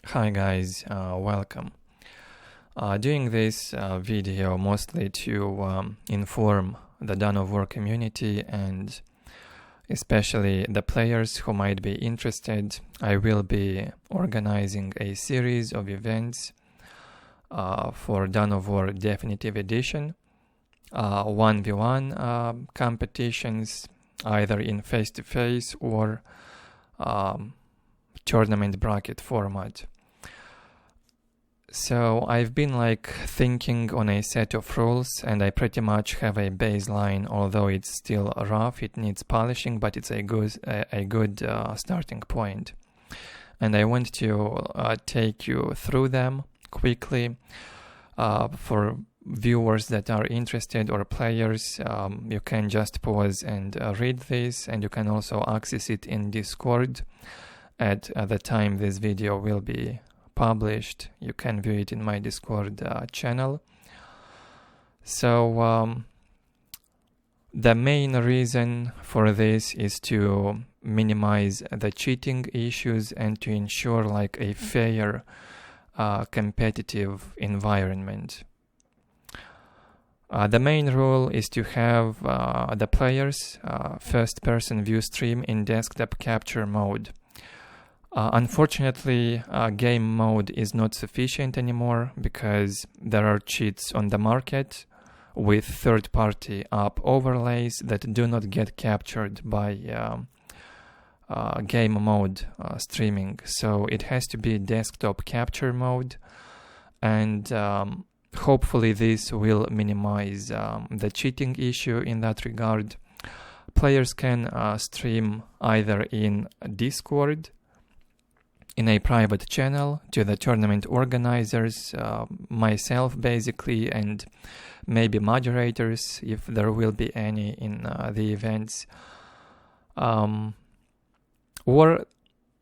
Hi guys, welcome. Doing this video mostly to inform the Dawn of War community and especially the players who might be interested. I will be organizing a series of events for Dawn of War Definitive Edition, 1v1 competitions, either in face-to-face or tournament bracket format. So I've been thinking on a set of rules, and I pretty much have a baseline. Although it's still rough, it needs polishing, but it's a good starting point. And I want to take you through them quickly. For viewers that are interested or players, you can just pause and read this, and you can also access it in Discord at the time this video will be published. You can view it in my Discord channel. So the main reason for this is to minimize the cheating issues and to ensure a fair competitive environment. The main rule is to have the players first-person view stream in desktop capture mode. Unfortunately, game mode is not sufficient anymore because there are cheats on the market with third-party app overlays that do not get captured by game mode streaming. So it has to be desktop capture mode, and hopefully this will minimize the cheating issue in that regard. Players can stream either in Discord, in a private channel, to the tournament organizers, myself basically, and maybe moderators if there will be any in the events. Or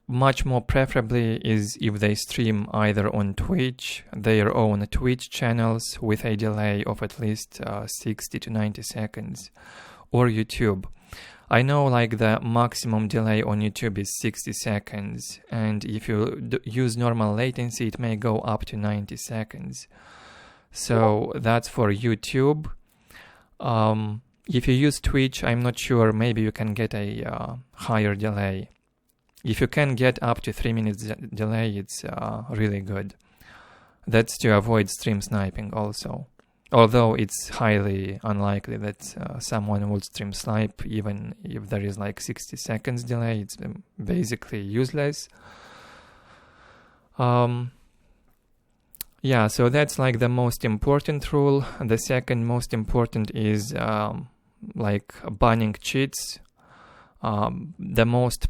much more preferably is if they stream either on Twitch, their own Twitch channels with a delay of at least 60 to 90 seconds, or YouTube. I know the maximum delay on YouTube is 60 seconds, and if you use normal latency, it may go up to 90 seconds. So that's for YouTube. If you use Twitch, I'm not sure, maybe you can get a higher delay. If you can get up to 3 minutes delay, it's really good. That's to avoid stream sniping also. Although it's highly unlikely that someone would stream snipe, even if there is 60 seconds delay, it's basically useless. Yeah, so that's the most important rule. The second most important is banning cheats. The most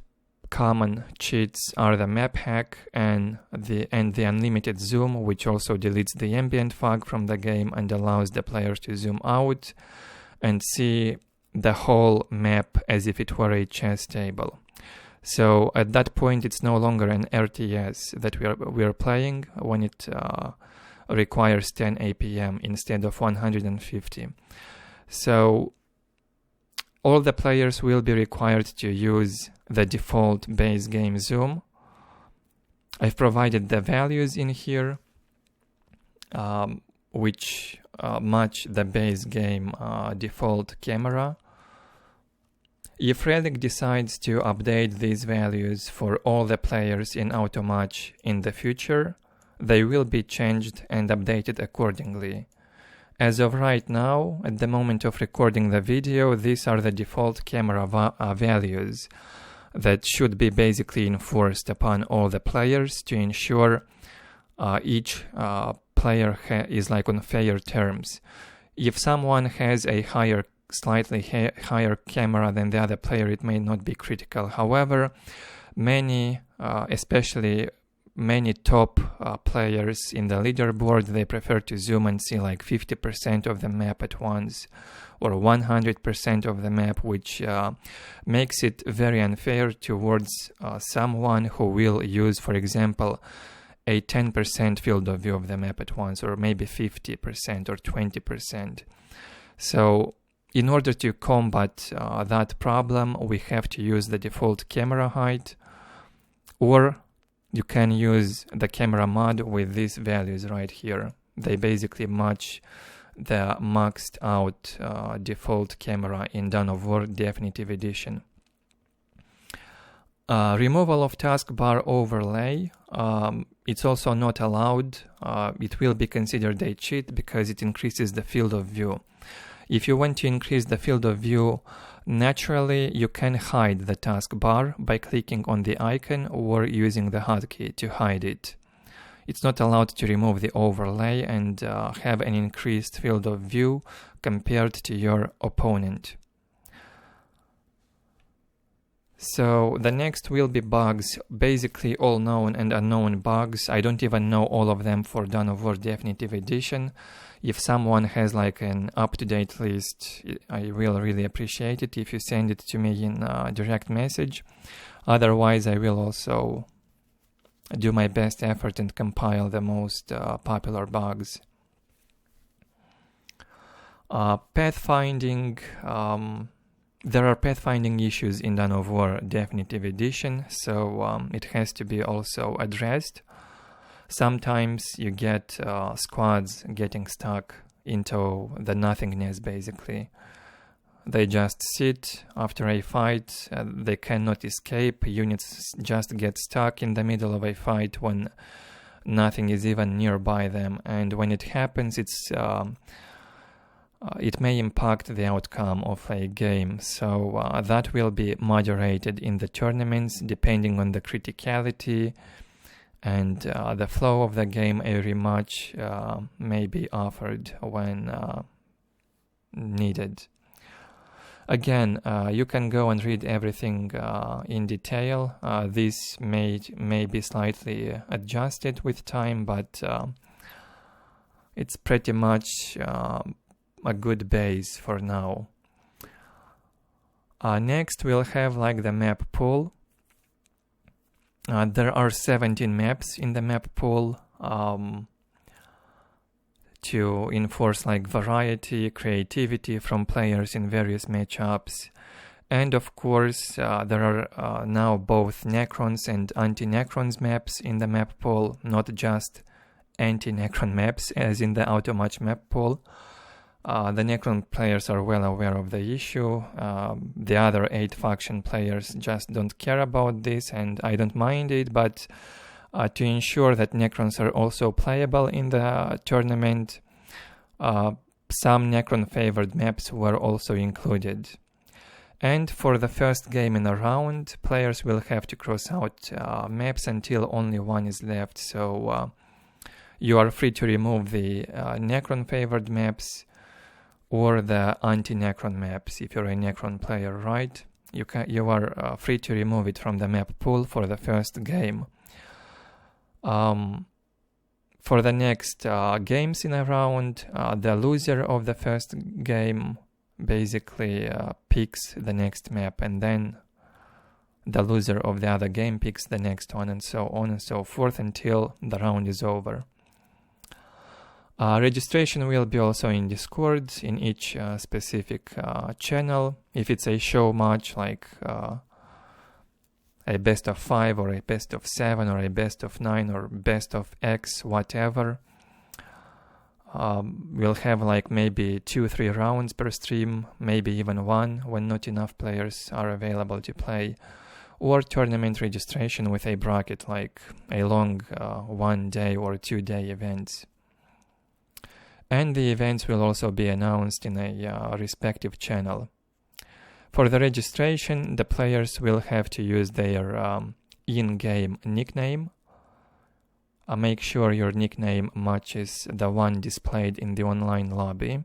common cheats are the map hack and the unlimited zoom, which also deletes the ambient fog from the game and allows the players to zoom out and see the whole map as if it were a chess table. So at that point, it's no longer an RTS that we are playing when it requires 10 APM instead of 150. So all the players will be required to use the default base game zoom. I've provided the values in here, which match the base game default camera. If Relic decides to update these values for all the players in Automatch in the future, they will be changed and updated accordingly. As of right now, at the moment of recording the video, these are the default camera values that should be basically enforced upon all the players to ensure each player is on fair terms. If someone has a slightly higher camera than the other player, it may not be critical. However, especially many top players in the leaderboard, they prefer to zoom and see 50% of the map at once, or 100% of the map, which makes it very unfair towards someone who will use, for example, a 10% field of view of the map at once, or maybe 50% or 20%. So in order to combat that problem, we have to use the default camera height, or you can use the camera mod with these values right here. They basically match the maxed out default camera in Dawn of War Definitive Edition. Removal of taskbar overlay, it's also not allowed. It will be considered a cheat because it increases the field of view. If you want to increase the field of view naturally, you can hide the taskbar by clicking on the icon or using the hotkey to hide it. It's not allowed to remove the overlay and have an increased field of view compared to your opponent. So the next will be bugs, basically all known and unknown bugs. I don't even know all of them for Dawn of War Definitive Edition. If someone has like an up-to-date list, I will really appreciate it if you send it to me in a direct message. Otherwise, I will also do my best effort and compile the most popular bugs. Pathfinding. There are pathfinding issues in Dawn of War Definitive Edition, so it has to be also addressed. Sometimes you get squads getting stuck into the nothingness, basically. They just sit after a fight, they cannot escape, units just get stuck in the middle of a fight when nothing is even nearby them, and when it happens, it may impact the outcome of a game, so that will be moderated in the tournaments depending on the criticality and the flow of the game. A rematch may be offered when needed. Again, you can go and read everything in detail. This may be slightly adjusted with time, but it's pretty much a good base for now. Next we'll have like the map pool. There are 17 maps in the map pool to enforce like variety, creativity from players in various matchups. And of course there are now both Necrons and anti-Necrons maps in the map pool, not just anti-Necron maps as in the auto-match map pool. The Necron players are well aware of the issue. The other 8 faction players just don't care about this, and I don't mind it, but to ensure that Necrons are also playable in the tournament, some Necron favored maps were also included. And for the first game in a round, players will have to cross out maps until only one is left, so you are free to remove the Necron favored maps or the anti-Necron maps. If you're a Necron player, right? You are free to remove it from the map pool for the first game. For the next games in a round, the loser of the first game basically picks the next map, and then the loser of the other game picks the next one, and so on and so forth until the round is over. Registration will be also in Discord in each specific channel. If it's a show match like a best of 5 or a best of 7 or a best of 9 or best of X, whatever, we'll have like maybe 2-3 rounds per stream, maybe even 1 when not enough players are available to play, or tournament registration with a bracket like a long 1-day or 2-day events. And the events will also be announced in a respective channel. For the registration, the players will have to use their in-game nickname. Make sure your nickname matches the one displayed in the online lobby.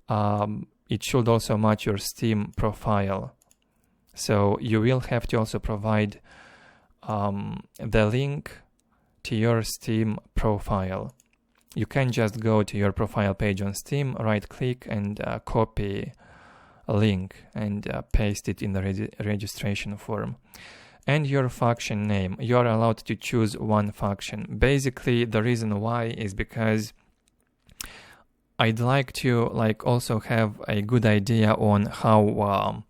It should also match your Steam profile. So you will have to also provide the link to your Steam profile. You can just go to your profile page on Steam, right-click and copy a link and paste it in the registration form. And your faction name. You are allowed to choose one faction. Basically, the reason why is because I'd like to also have a good idea on how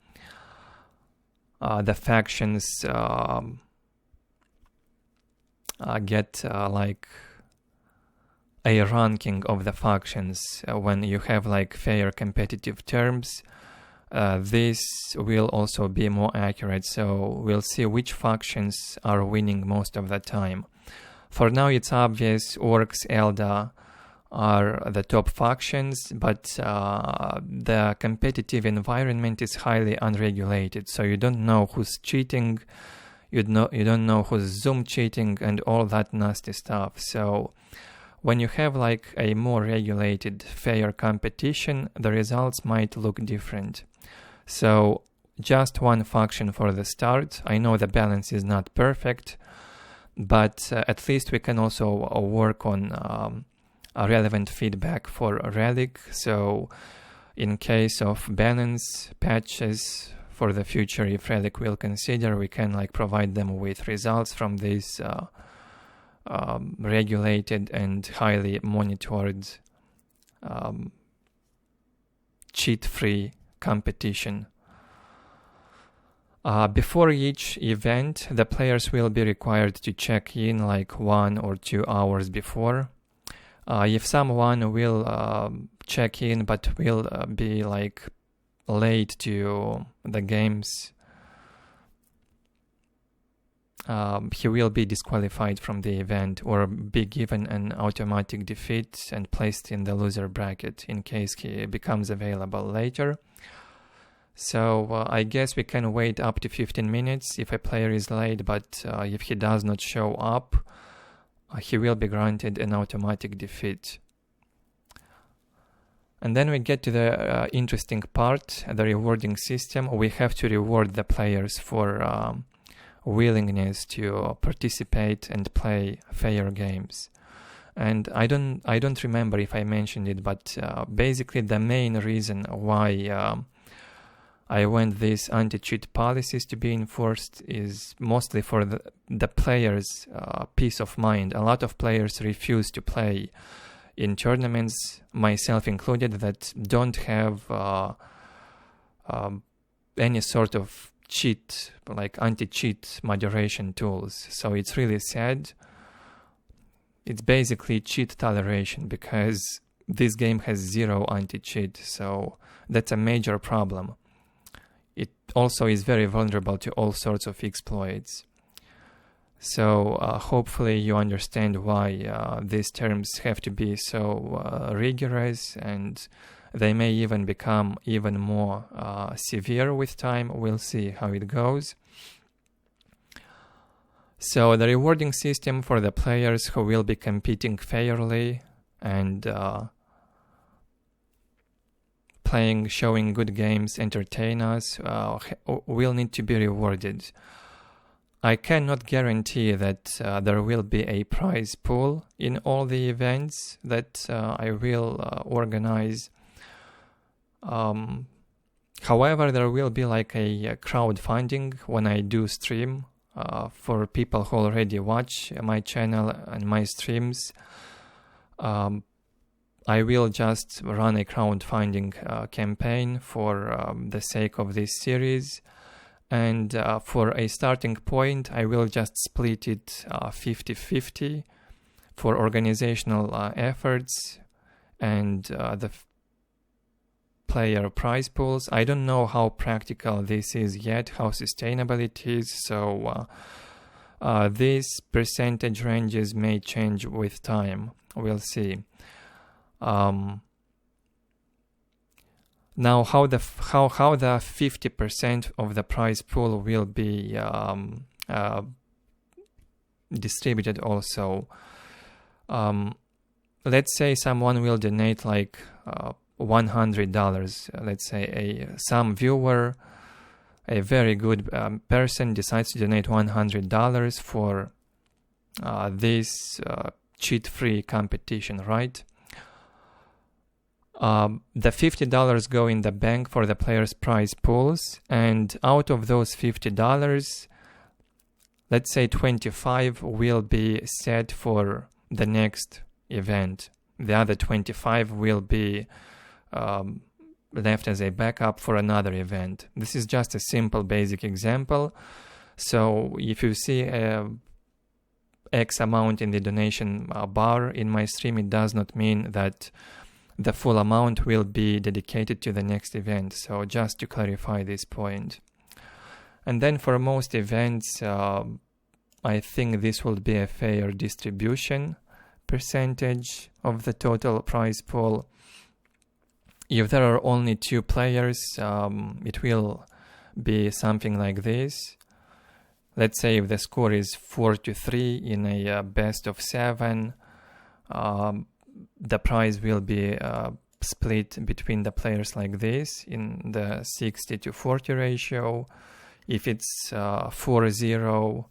the factions get like a ranking of the factions. When you have like fair competitive terms, this will also be more accurate, so we'll see which factions are winning most of the time. For now it's obvious Orcs, Eldar are the top factions, but the competitive environment is highly unregulated, so you don't know who's cheating, you don't know who's Zoom cheating and all that nasty stuff. So when you have like a more regulated, fair competition, the results might look different. So just one faction for the start. I know the balance is not perfect, but at least we can also work on relevant feedback for Relic. So in case of balance patches for the future, if Relic will consider, we can like provide them with results from this regulated and highly monitored cheat-free competition. Before each event, the players will be required to check in like 1 or 2 hours before. If someone will check in but will be like late to the games, he will be disqualified from the event or be given an automatic defeat and placed in the loser bracket in case he becomes available later. So I guess we can wait up to 15 minutes if a player is late, but if he does not show up, he will be granted an automatic defeat. And then we get to the interesting part, the rewarding system. We have to reward the players for willingness to participate and play fair games. And I don't remember if I mentioned it, but basically the main reason why I want these anti-cheat policies to be enforced is mostly for the players' peace of mind. A lot of players refuse to play in tournaments, myself included, that don't have any sort of cheat, like anti-cheat moderation tools. So it's really sad. It's basically cheat toleration because this game has zero anti-cheat, so that's a major problem. It also is very vulnerable to all sorts of exploits. So hopefully you understand why these terms have to be so rigorous, and they may even become even more severe with time. We'll see how it goes. So the rewarding system for the players who will be competing fairly and showing good games, entertain us, will need to be rewarded. I cannot guarantee that there will be a prize pool in all the events that I will organize. However, there will be like a crowdfunding when I do stream for people who already watch my channel and my streams. I will just run a crowdfunding campaign for the sake of this series, and for a starting point I will just split it 50-50 for organizational efforts and the player prize pools. I don't know how practical this is yet, how sustainable it is, so these percentage ranges may change with time. We'll see. Now, how the 50% of the prize pool will be distributed also. Let's say someone will donate like $100. Let's say some viewer, a very good person, decides to donate $100 for this cheat-free competition, right? The $50 go in the bank for the players' prize pools, and out of those $50, let's say 25 will be set for the next event. The other 25 will be left as a backup for another event. This is just a simple basic example. So if you see X amount in the donation bar in my stream, it does not mean that the full amount will be dedicated to the next event. So just to clarify this point. And then for most events, I think this will be a fair distribution percentage of the total prize pool. If there are only 2 players, it will be something like this. Let's say if the score is 4-3 in a best of 7, the prize will be split between the players like this in the 60-40 ratio. If it's 4-0,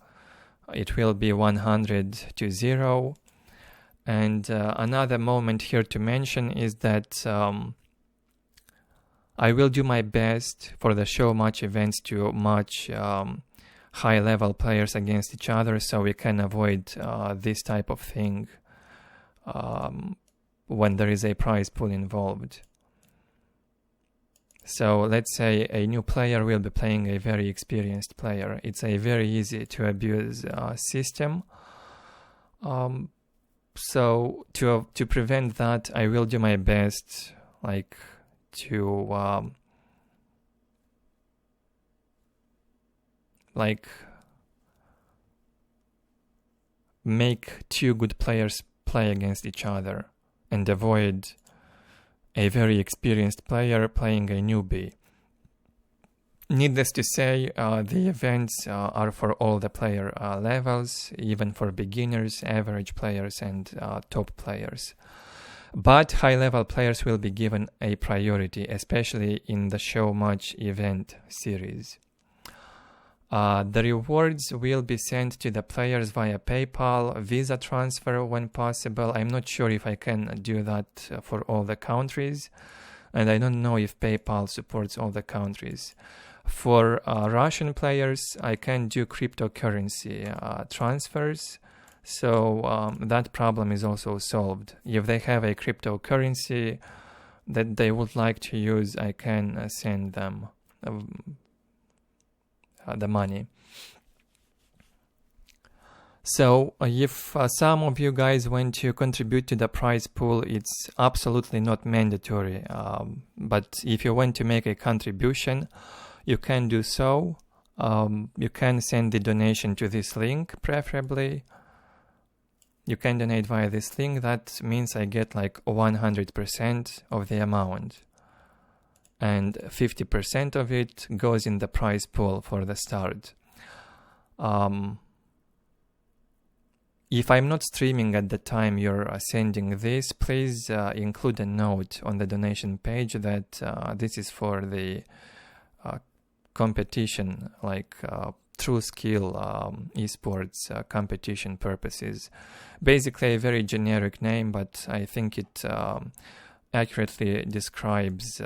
it will be 100-0. And another moment here to mention is that I will do my best for the show match events to match high-level players against each other, so we can avoid this type of thing when there is a prize pool involved. So let's say a new player will be playing a very experienced player. It's a very easy to abuse system. So to prevent that, I will do my best, like to make 2 good players play against each other and avoid a very experienced player playing a newbie. Needless to say, the events are for all the player levels, even for beginners, average players, and top players. But high-level players will be given a priority, especially in the show match event series. The rewards will be sent to the players via PayPal, Visa transfer when possible. I'm not sure if I can do that for all the countries, and I don't know if PayPal supports all the countries. For Russian players, I can do cryptocurrency transfers, so that problem is also solved. If they have a cryptocurrency that they would like to use, I can send them the money. So if some of you guys want to contribute to the prize pool, it's absolutely not mandatory. But if you want to make a contribution, you can do so. You can send the donation to this link, preferably. You can donate via this link. That means I get like 100% of the amount. And 50% of it goes in the prize pool for the start. If I'm not streaming at the time you're sending this, please include a note on the donation page that this is for the competition, like true skill eSports competition purposes. Basically a very generic name, but I think it accurately describes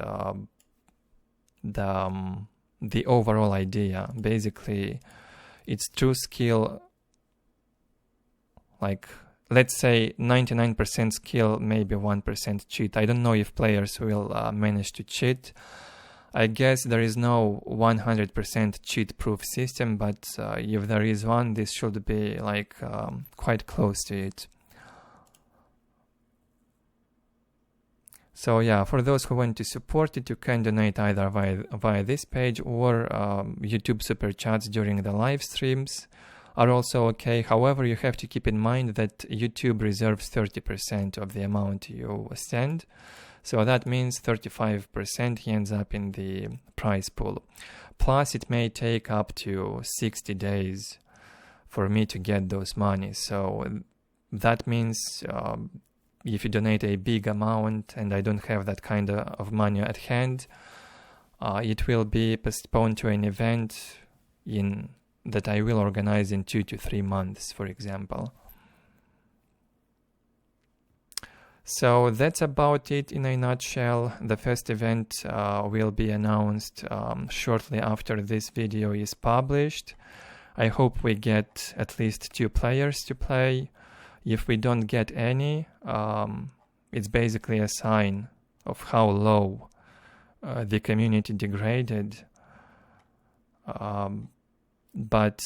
the overall idea. Basically, it's true skill, like let's say 99% skill, maybe 1% cheat. I don't know if players will manage to cheat. I guess there is no 100% cheat-proof system, but if there is one, this should be like quite close to it. So yeah, for those who want to support it, you can donate either via this page or YouTube Super Chats during the live streams are also okay. However, you have to keep in mind that YouTube reserves 30% of the amount you send. So that means 35% ends up in the prize pool. Plus, it may take up to 60 days for me to get those money. So that means if you donate a big amount and I don't have that kind of money at hand, it will be postponed to an event that I will organize in 2 to 3 months, for example. So that's about it in a nutshell. The first event will be announced shortly after this video is published. I hope we get at least 2 players to play. If we don't get any, it's basically a sign of how low the community degraded. But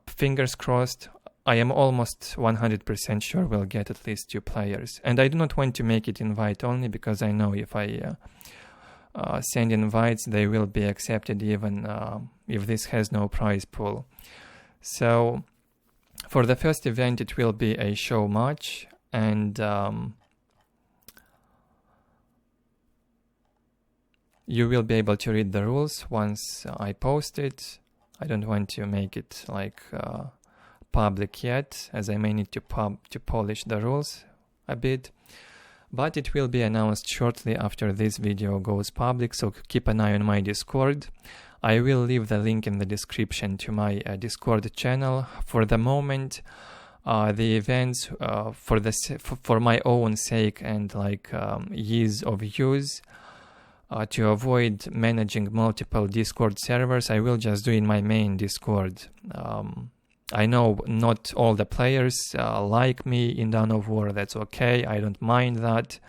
fingers crossed, I am almost 100% sure we'll get at least 2 players. And I do not want to make it invite only, because I know if I send invites, they will be accepted even if this has no prize pool. So for the first event, it will be a show match, and you will be able to read the rules once I post it. I don't want to make it like public yet, as I may need to polish the rules a bit, but it will be announced shortly after this video goes public, so keep an eye on my Discord. I will leave the link in the description to my Discord channel. For the moment, the events, for my own sake and like ease of use, to avoid managing multiple Discord servers, I will just do in my main Discord. I know not all the players like me in Dawn of War. That's okay, I don't mind that.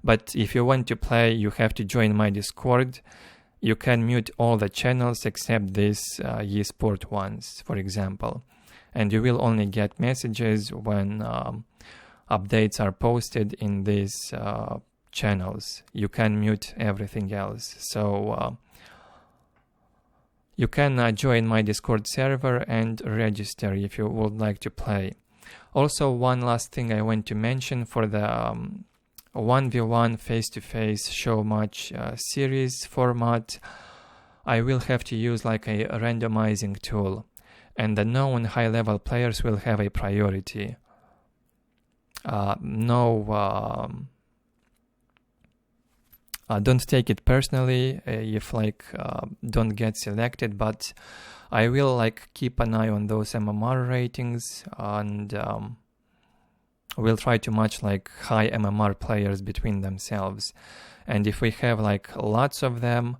But if you want to play, you have to join my Discord. You can mute all the channels except these eSport ones, for example. And you will only get messages when updates are posted in these channels. You can mute everything else. So you can join my Discord server and register if you would like to play. Also, one last thing I want to mention: for the 1v1 face-to-face show match series format, I will have to use like a randomizing tool, and the known high-level players will have a priority. Don't take it personally if like don't get selected, but I will like keep an eye on those MMR ratings, and we'll try to match like high MMR players between themselves. And if we have like lots of them,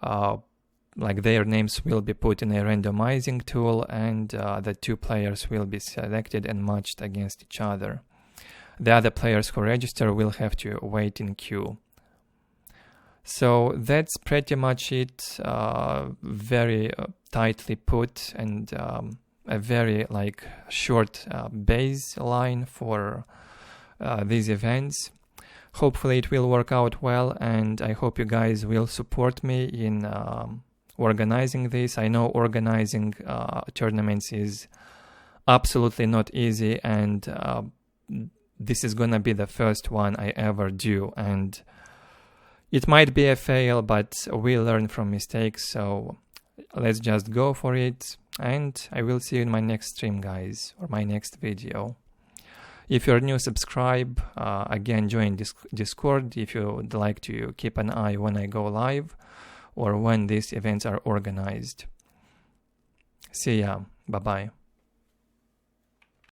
like their names will be put in a randomizing tool, and the 2 players will be selected and matched against each other. The other players who register will have to wait in queue. So that's pretty much it. Very tightly put, and a very like short baseline for these events. Hopefully it will work out well, and I hope you guys will support me in organizing this. I know organizing tournaments is absolutely not easy, and this is gonna be the first one I ever do, and it might be a fail, but we learn from mistakes, so let's just go for it, and I will see you in my next stream, guys, or my next video. If you're new, subscribe, again join Discord if you'd like to keep an eye when I go live or when these events are organized. See ya, bye-bye.